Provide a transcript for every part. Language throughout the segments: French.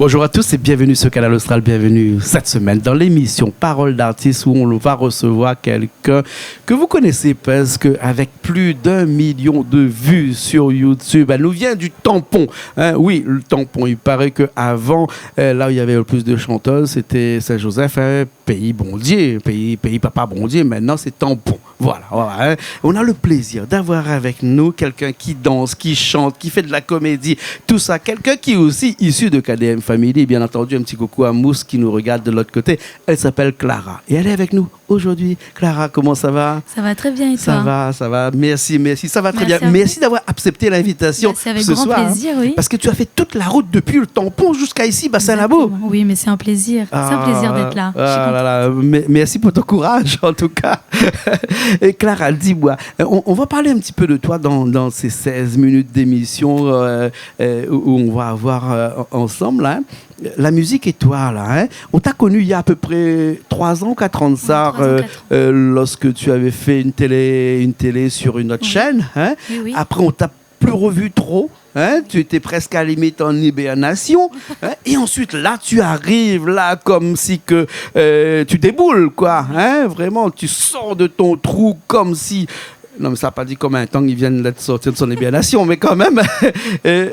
Bonjour à tous et bienvenue sur Canal Austral, bienvenue cette semaine dans l'émission Parole d'artiste où on va recevoir quelqu'un que vous connaissez parce qu'avec plus d'1 million de vues sur YouTube, elle nous vient du Tampon. Hein, oui, le Tampon, il paraît qu'avant, là où il y avait le plus de chanteuses, c'était Saint-Joseph, hein, pays Bondier, pays Papa Bondier, maintenant c'est Tampon. Voilà, hein. On a le plaisir d'avoir avec nous quelqu'un qui danse, qui chante, qui fait de la comédie, tout ça, quelqu'un qui est aussi issu de KDM Family, bien entendu, un petit coucou à Mousse qui nous regarde de l'autre côté. Elle s'appelle Clara et elle est avec nous aujourd'hui. Clara, comment ça va? Ça va très bien et toi? Ça va. Merci. Ça va très Merci bien. Merci d'avoir accepté l'invitation c'est avec ce grand soir. plaisir, oui. Parce que tu as fait toute la route depuis le Tampon jusqu'à ici, Bassin-Labo. Oui, mais c'est un plaisir. C'est un plaisir d'être là. Merci pour ton courage, en tout cas. Et Clara, dis-moi, on va parler un petit peu de toi dans ces 16 minutes d'émission où on va avoir ensemble, hein. La musique et toi, là, hein? On t'a connu il y a à peu près 3 ans, 4 ans de ça, lorsque tu avais fait une télé sur une autre chaîne. Hein? Oui. Après, on t'a plus revu trop. Hein? Tu étais presque à la limite en hibernation. Hein? Et ensuite, là, tu arrives, là, comme si que tu déboules, quoi. Hein? Vraiment, tu sors de ton trou comme si... Non, mais ça n'a pas dit combien de temps il vient de sortir de son hibernation, mais quand même,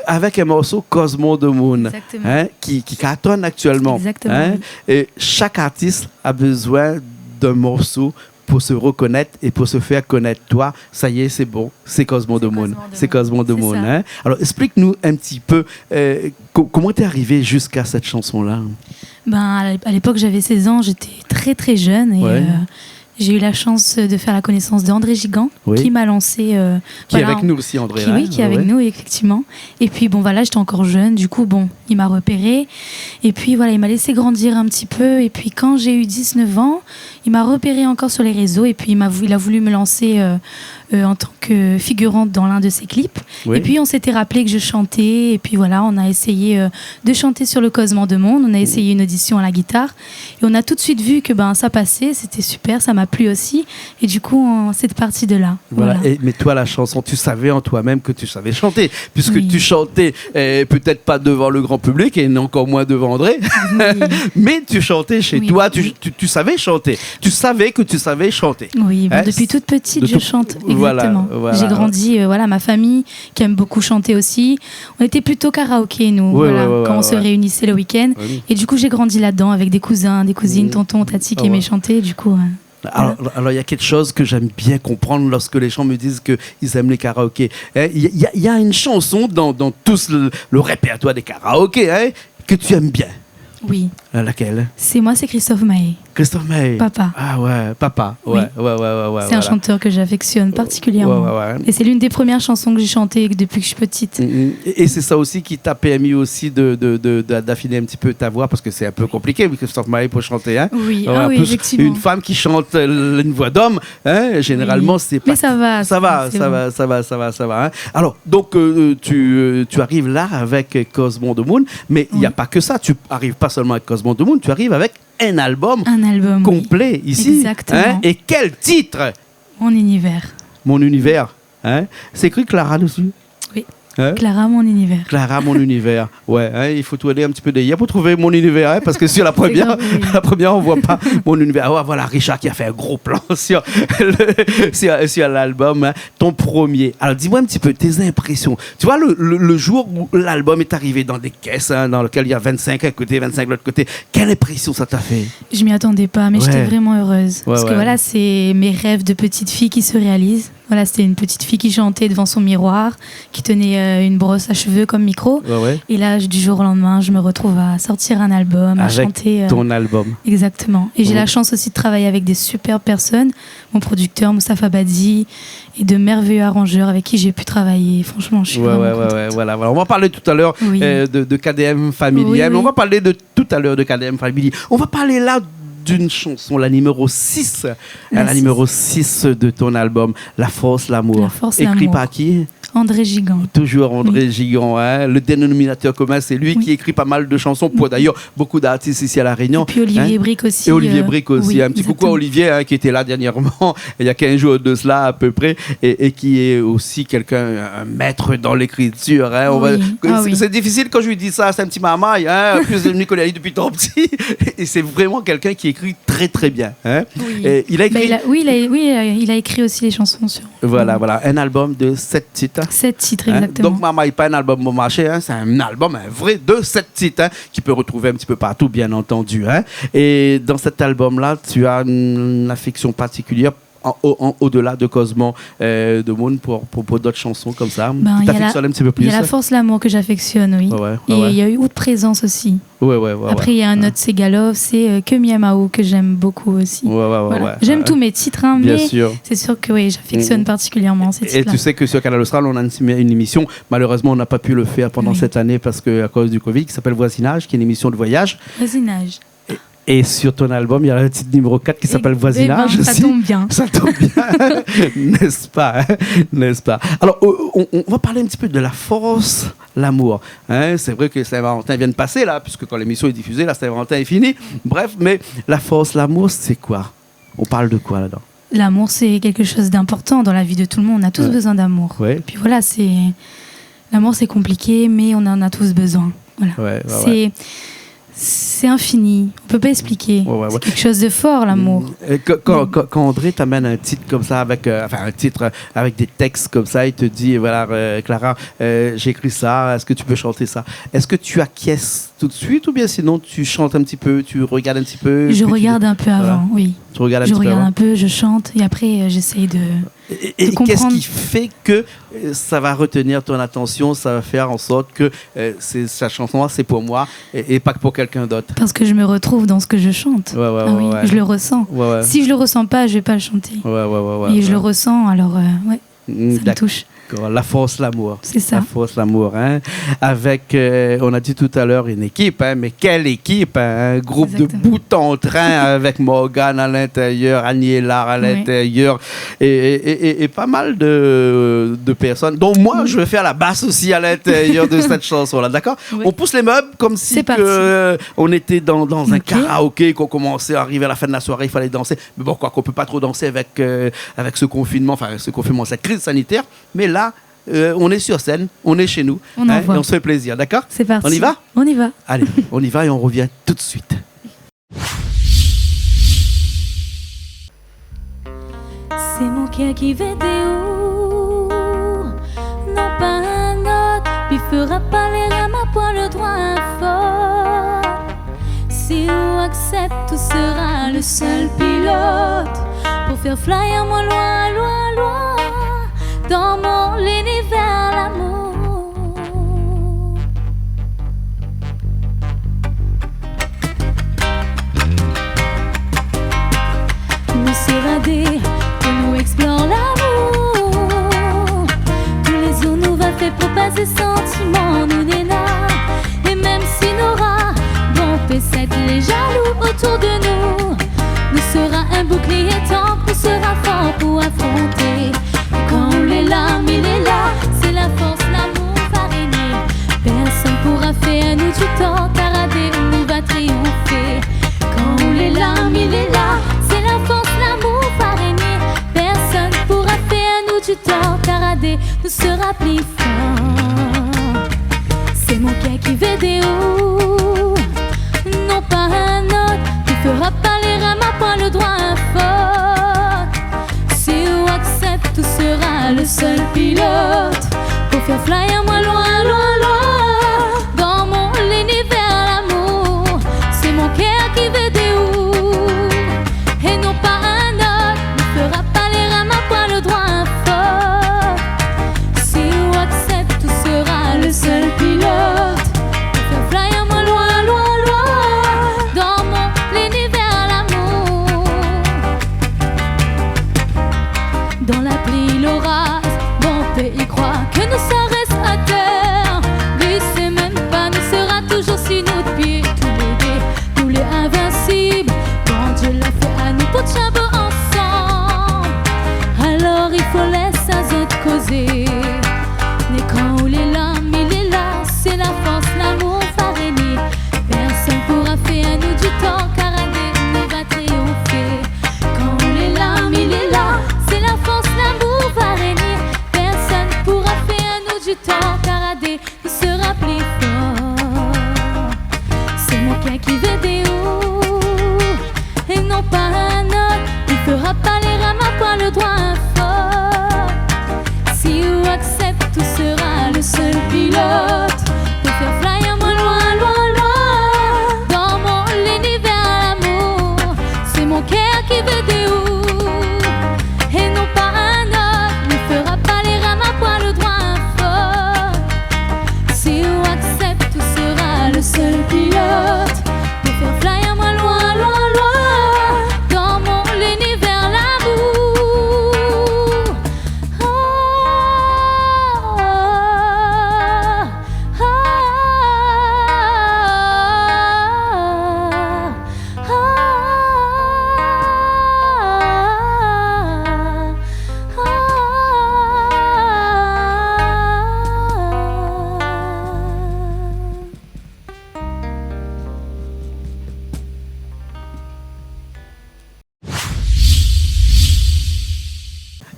avec un morceau Cosmo de Moon, hein, qui cartonne actuellement. Exactement. Hein, et chaque artiste a besoin d'un morceau pour se reconnaître et pour se faire connaître. Toi, ça y est, c'est bon, c'est Cosmo de Moon. C'est Cosmo de Moon. Hein. Alors, explique-nous un petit peu comment tu es arrivé jusqu'à cette chanson-là. À l'époque, j'avais 16 ans, j'étais très très jeune et... J'ai eu la chance de faire la connaissance d'André Gigant, qui m'a lancé... qui est avec nous aussi, André. Qui est avec nous, effectivement. Et puis, j'étais encore jeune. Du coup, il m'a repéré. Et puis, voilà, il m'a laissé grandir un petit peu. Et puis, quand j'ai eu 19 ans, il m'a repéré encore sur les réseaux. Et puis, il a voulu me lancer en tant que figurante dans l'un de ses clips. Et puis, on s'était rappelé que je chantais. Et puis, voilà, on a essayé de chanter sur le Cosmo de Monde. On a essayé une audition à la guitare. Et on a tout de suite vu que ça passait. C'était super, ça m'a plu aussi. Et du coup, c'est parti de là. Voilà. Mais toi, la chanson, tu savais en toi-même que tu savais chanter. Puisque tu chantais peut-être pas devant le grand public et encore moins devant André. Mais tu chantais chez toi. Tu savais chanter. Tu savais que tu savais chanter. Oui, depuis toute petite, je chante. Exactement. Voilà. J'ai grandi, ma famille qui aime beaucoup chanter aussi. On était plutôt karaoké, nous, quand on se réunissait le week-end. Et du coup, j'ai grandi là-dedans avec des cousins, des cousines, tonton, tati qui aimaient chanter. Du coup... Alors, il y a quelque chose que j'aime bien comprendre lorsque les gens me disent qu'ils aiment les karaokés. Il y a une chanson dans tout le répertoire des karaokés, hein, que tu aimes bien. Oui. Laquelle? C'est Christophe Maé. Christophe Maé. Papa. Ah ouais, Papa. Ouais. C'est un chanteur que j'affectionne particulièrement. Et c'est l'une des premières chansons que j'ai chantées depuis que je suis petite. Et c'est ça aussi qui t'a permis aussi d'affiner un petit peu ta voix parce que c'est un peu compliqué, Christophe Maé, pour chanter. Hein? Oui, effectivement. Une femme qui chante une voix d'homme, hein, généralement, c'est pas... Mais ça va. Ça va. Hein? Alors, donc, tu arrives là avec Cosmo de Moon, mais il n'y a pas que ça. Tu arrives pas seulement avec Cosmo de Moon, tu arrives avec un album complet ici. Exactement. Hein? Et quel titre? Mon univers. Mon univers. Hein? C'est écrit Clara dessus? Oui. Hein? Clara, mon univers. Clara, mon univers. Ouais, hein, il faut tout aller un petit peu derrière pour trouver mon univers, hein, parce que sur la première, on voit pas mon univers. Oh, voilà, Richard qui a fait un gros plan sur l'album, hein, ton premier. Alors, dis-moi un petit peu tes impressions. Tu vois, le jour où l'album est arrivé dans des caisses, hein, dans lesquelles il y a 25 à côté, 25 de l'autre côté, quelle impression ça t'a fait? Je m'y attendais pas, mais j'étais vraiment heureuse. Parce que voilà, c'est mes rêves de petite fille qui se réalisent. Voilà, c'était une petite fille qui chantait devant son miroir, qui tenait une brosse à cheveux comme micro. Et là, du jour au lendemain, je me retrouve à sortir un album, à chanter. Avec ton album. Exactement. Et j'ai la chance aussi de travailler avec des super personnes. Mon producteur, Moustapha Badi, et de merveilleux arrangeurs avec qui j'ai pu travailler. Franchement, je suis vraiment contente. Voilà. On va parler tout à l'heure de KDM Family. On va parler tout à l'heure de KDM Family. On va parler là d'une chanson, la numéro 6. La numéro 6 de ton album, La Force, l'amour. La Force, écrit l'amour. par qui? André Gigant. Toujours André Gigant. Hein. Le dénominateur commun, c'est lui qui écrit pas mal de chansons pour d'ailleurs beaucoup d'artistes ici à La Réunion. Et puis Olivier Brick aussi. Et Olivier Brick aussi. Oui, un petit coucou à Olivier qui était là dernièrement, il y a 15 jours de cela à peu près, et qui est aussi un maître dans l'écriture. Hein. C'est difficile quand je lui dis ça, c'est un petit mamaille, hein, plus de Nicolas depuis tant petit. Et c'est vraiment quelqu'un qui écrit très très bien. Hein. Oui. Et il a écrit. Il a écrit aussi les chansons sur. Voilà, un album de 7 titres. 7 titres, exactement. Donc, Mamaille, pas un album bon marché, hein, c'est un album, un vrai de 7 titres, hein, qui peut retrouver un petit peu partout, bien entendu. Hein. Et dans cet album-là, tu as une affection particulière au-delà de Cosmo de Moon pour d'autres chansons comme ça. Tu t'affectionnes un petit peu plus. Il y a La Force, l'amour que j'affectionne, oui. Et il y a eu Out Présence aussi. Après, il y a un autre Segalov, c'est Que Miamao que j'aime beaucoup aussi. J'aime tous mes titres, hein, mais c'est sûr que j'affectionne particulièrement ces titres-là. Et tu sais que sur Canal Austral, on a une émission. Malheureusement, on n'a pas pu le faire pendant cette année parce que à cause du Covid, qui s'appelle Voisinage, qui est une émission de voyage. Voisinage. Et sur ton album, il y a le titre numéro 4 qui s'appelle Voisinage. Ça tombe bien. Ça tombe bien, n'est-ce pas, hein? N'est-ce pas? Alors, on va parler un petit peu de la force, l'amour. Hein? C'est vrai que Saint-Valentin vient de passer, là, puisque quand l'émission est diffusée, la Saint-Valentin est finie. Bref, mais la force, l'amour, c'est quoi? On parle de quoi là-dedans? L'amour, c'est quelque chose d'important dans la vie de tout le monde. On a tous besoin d'amour. Puis voilà, l'amour, c'est compliqué, mais on en a tous besoin. Voilà. C'est infini, on peut pas expliquer. C'est quelque chose de fort, l'amour. Quand André t'amène un titre comme ça, un titre avec des textes comme ça, il te dit, voilà, Clara, j'ai écrit ça, est-ce que tu peux chanter ça? Est-ce que tu acquiesces tout de suite ou bien sinon tu chantes un petit peu, tu regardes un petit peu? Je regarde un peu avant, oui. Tu regardes je regarde un peu, je chante et après j'essaye de comprendre. Qu'est-ce qui fait que ça va retenir ton attention, ça va faire en sorte que cette chanson-là, c'est pour moi et pas que pour quelqu'un d'autre? Parce que je me retrouve dans ce que je chante. Je le ressens. Si je le ressens pas, je vais pas le chanter. Et je le ressens, alors ça me touche. La force, l'amour. C'est ça. La force, l'amour. Hein. Avec, on a dit tout à l'heure, une équipe, hein, mais quelle équipe, hein, un groupe de bout en train avec Morgane à l'intérieur, Annie Hélard à l'intérieur et pas mal de personnes, dont moi, je vais faire la basse aussi à l'intérieur de cette chanson-là, d'accord? On pousse les meubles comme si on était dans un karaoké, qu'on commençait à arriver à la fin de la soirée, il fallait danser. Mais bon, quoi qu'on ne peut pas trop danser avec ce confinement, cette crise sanitaire, mais là, on est sur scène, on est chez nous, et on se fait plaisir, d'accord? C'est parti. On y va? On y va. Allez, on y va et on revient tout de suite. C'est mon cœur qui veut où, non pas un autre, puis fera parler à ma poids le droit fort. Si on accepte, tout sera le seul pilote pour faire flyer moi loin, loin, loin. Dans mon univers, l'amour. Nous s'évader, que nous explore l'amour. Tous les jours nous va faire propasser sentiments, nous néna. Et même si nos rats vont peut-être les jaloux autour de nous, nous sera un bouclier temps, nous sera fort pour affronter. Quand les larmes, il est là, c'est la force, l'amour va régner. Personne pourra faire à nous du tort, car Adé nous va triompher. Quand les larmes, il est là, c'est la force, l'amour va régner. Personne pourra faire à nous du tort, car Adé nous sera plus fort. C'est mon cœur qui veut des hauts, non pas un autre, qui fera parler à ma poids le droit fort. Si on accepte, tout sera le seul pilote pour faire flyer moi loin, loin, loin. Dans mon univers, l'amour, c'est mon cœur qui veut des hauts, et non pas un autre, ne fera parler à ma poids le droit fort. Si on accepte, tout sera le seul pilote pour faire flyer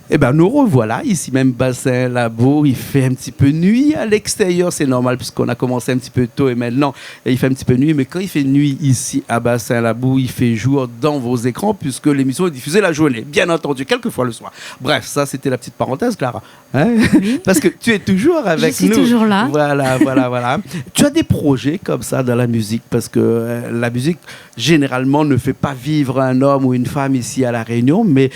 Eh ben, nous revoilà ici même bassin Labo. Il fait un petit peu nuit à l'extérieur, c'est normal puisqu'on a commencé un petit peu tôt et maintenant il fait un petit peu nuit. Mais quand il fait nuit ici à bassin Labo, il fait jour dans vos écrans puisque l'émission est diffusée la journée, bien entendu, quelquefois le soir. Bref, ça c'était la petite parenthèse, Clara. Hein? Oui. Parce que tu es toujours avec nous. Je suis toujours là. Voilà. Tu as des projets comme ça dans la musique parce que la musique généralement ne fait pas vivre un homme ou une femme ici à La Réunion, mais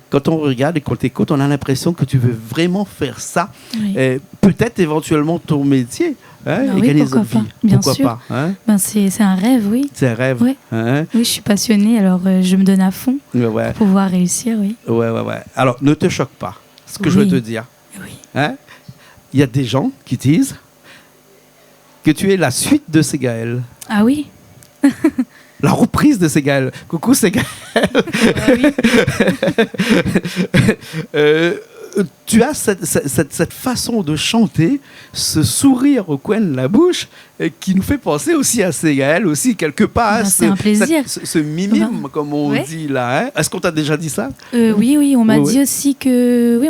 quand on regarde et qu'on t'écoute, on a l'impression que tu veux vraiment faire ça. Oui. Peut-être éventuellement ton métier. Hein, Ah et oui, gagner pourquoi sa vie. pas. Bien Pourquoi sûr. pas, hein? Ben, c'est un rêve, oui. C'est un rêve. Ouais. Hein? Oui, je suis passionnée, alors je me donne à fond Ouais. pour pouvoir réussir, oui. Ouais. Alors, ne te choque pas, ce que je veux Oui. te dire. Oui. Hein? Il y a des gens qui disent que tu es la suite de Ségaël. Ah oui. La reprise de Ségaël. Coucou Ségaël. Tu as cette façon de chanter, ce sourire au coin de la bouche qui nous fait penser aussi à Ségaël, aussi quelque part. Ben, c'est un plaisir. Ce mimime, comme on Ouais. dit là. Hein? Est-ce qu'on t'a déjà dit ça? Oui, on m'a Oui. dit aussi que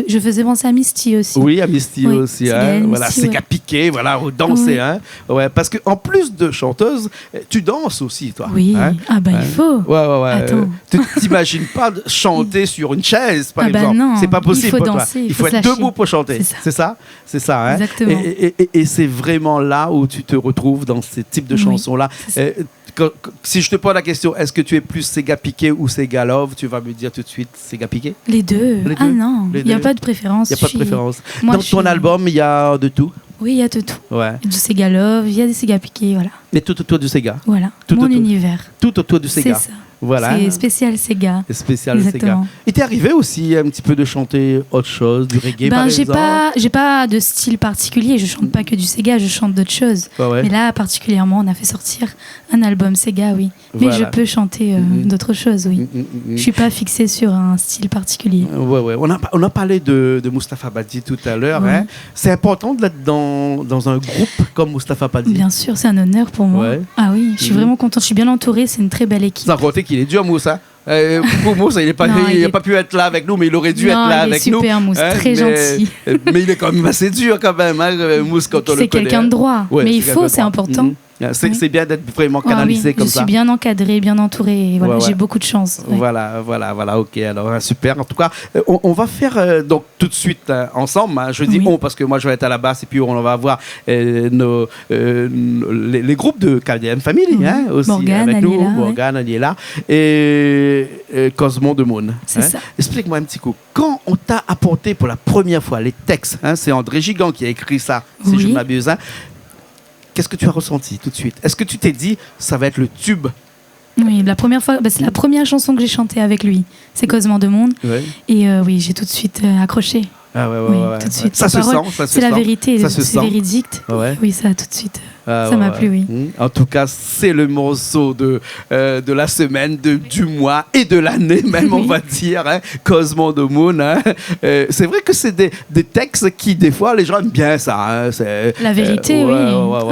je faisais penser à Misty aussi. Oui, à Misty Oui, aussi. Ségaël, Hein? Voilà, Misty, c'est ouais. qu'à piquer, voilà, au danser. Oui. Hein? Ouais, parce qu'en plus de chanteuse, tu danses aussi, toi. Oui. Hein? Ah bah il faut. Ouais. Attends. Tu t'imagines pas de chanter sur une chaise, par Ah bah exemple. non, C'est pas possible il faut pour toi. danser, Il faut se être lâcher. debout pour chanter. C'est ça. Hein? Exactement. Et c'est vraiment là où tu te retrouves dans ces types de Oui, chansons-là. c'est Si je te pose la question, est-ce que tu es plus Sega Piqué ou Sega Love, tu vas me dire tout de suite Sega Piqué. Les deux. Les Ah deux. non, Les il n'y a deux. pas de préférence. Il n'y a pas de préférence. Moi, Dans je ton suis- album, il y a de tout. Oui, il y a de tout. Ouais. Du Sega Love, il y a des Sega Piqué, voilà. Mais tout autour du Sega. Voilà, Tout mon autour. univers. Tout autour du C'est Sega. ça. Voilà. C'est spécial Sega. Spécial Sega. Exactement. Et t'es arrivé aussi un petit peu de chanter autre chose, du reggae par Ben, j'ai exemple. j'ai pas de style particulier. Je chante pas que du Sega, je chante d'autres choses. Ouais. Mais là, particulièrement, on a fait sortir un album Sega, oui. Mais Voilà. je peux chanter Mhm. d'autres choses, oui. Je suis pas fixée sur un style particulier. Ouais. On a parlé de Mustapha Badi tout à l'heure. Ouais. Hein. C'est important d'être dans un groupe comme Mustapha Badi. Bien sûr, c'est un honneur pour moi. Ouais. Ah oui, je suis Mhm. vraiment contente. Je suis bien entourée. C'est une très belle équipe. Sans compter qu'il est dur, Moussa. Pour Moussa, il Non, il n'a est- pas pu être là avec nous, mais il aurait dû Non, être là il est avec nous. super, Mousse, très gentil. Mais il est quand même assez dur, quand même, hein, Mousse, quand on le connaît. C'est quelqu'un de droit. Ouais, Mais c'est il quelqu'un faut, de c'est droit. important. Oui. C'est bien d'être vraiment Ah oui, canalisé comme je ça. suis bien encadrée, bien entourée. Et voilà, Ouais, ouais. j'ai beaucoup de chance. Ouais. Voilà, ok, alors super. En tout cas, on va faire donc tout de suite ensemble. Hein, je dis Oui. on parce que moi je vais être à la basse et puis on va avoir les groupes de KDM Family Oui. hein, aussi Morgane, avec nous. Aniela, Morgane, Aniela et Cosmo de Moon. C'est ça. Explique-moi un petit coup. Quand on t'a apporté pour la première fois les textes, hein, c'est André Gigant qui a écrit ça, si Oui. je ne m'abuse. Hein, qu'est-ce que tu as ressenti tout de suite? Est-ce que tu t'es dit ça va être le tube? Oui, la première fois, c'est la première chanson que j'ai chantée avec lui. C'est Cosmo de Monde. Ouais. Et oui, j'ai tout de suite accroché. Ah Oui, tout de suite. Ça Ses se paroles, sent, ça se C'est la sent. vérité, Ça se c'est sent. véridique. Ouais. Oui, ça, tout de suite. Ah, Ça m'a ouais. plu, oui. En tout cas, c'est le morceau de la semaine, du mois et de l'année même, on Oui. va dire, hein, Cosmo de Moon. Hein. C'est vrai que c'est des textes qui, des fois, les gens aiment bien ça. Hein. La vérité, oui.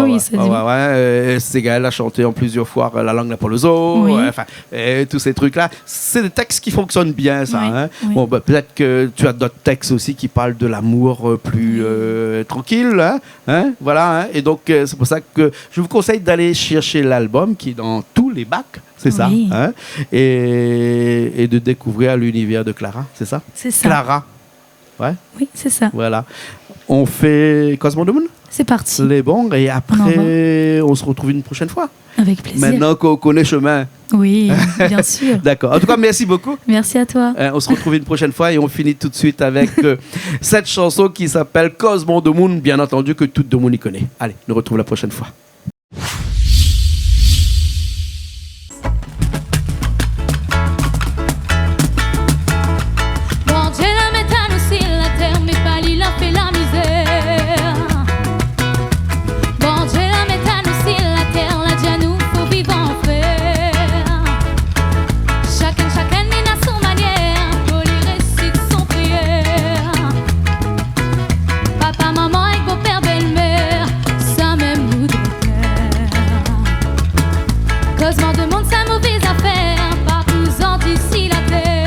Oui, ça dit. Ségal a chanté en plusieurs fois La langue n'a pas le zoo. Oui. Enfin, tous ces trucs-là. C'est des textes qui fonctionnent bien, ça. Oui, Hein. oui. Bon, peut-être que tu as d'autres textes aussi qui parlent de l'amour plus tranquille. Hein. Voilà. Hein. Et donc, c'est pour ça que je vous conseille d'aller chercher l'album qui est dans tous les bacs, c'est ça, Oui. hein, et de découvrir l'univers de Clara, c'est ça? C'est ça. Clara, ouais, Oui, c'est ça. voilà. On fait Cosmo de Moon, C'est parti. les bons, et après, on se retrouve une prochaine fois. Avec plaisir. Maintenant qu'on connaît chemin. Oui, bien sûr. D'accord. En tout cas, merci beaucoup. Merci à toi. On se retrouve une prochaine fois et on finit tout de suite avec cette chanson qui s'appelle Cosmo de Moon, bien entendu que tout le monde y connaît. Allez, nous retrouve la prochaine fois. Bon Dieu la met à nous sur la terre, mais pas lui a fait la misère. Bon Dieu la met à nous sur la terre, la Dieu nous faut vivre en frère. Chacun il a son manière, pour lui récite son prière. Papa, maman et beau-père, belle-mère, ça même nous de terre. Cosmo de monde sa mauvaise affaire, partout d'ici la terre.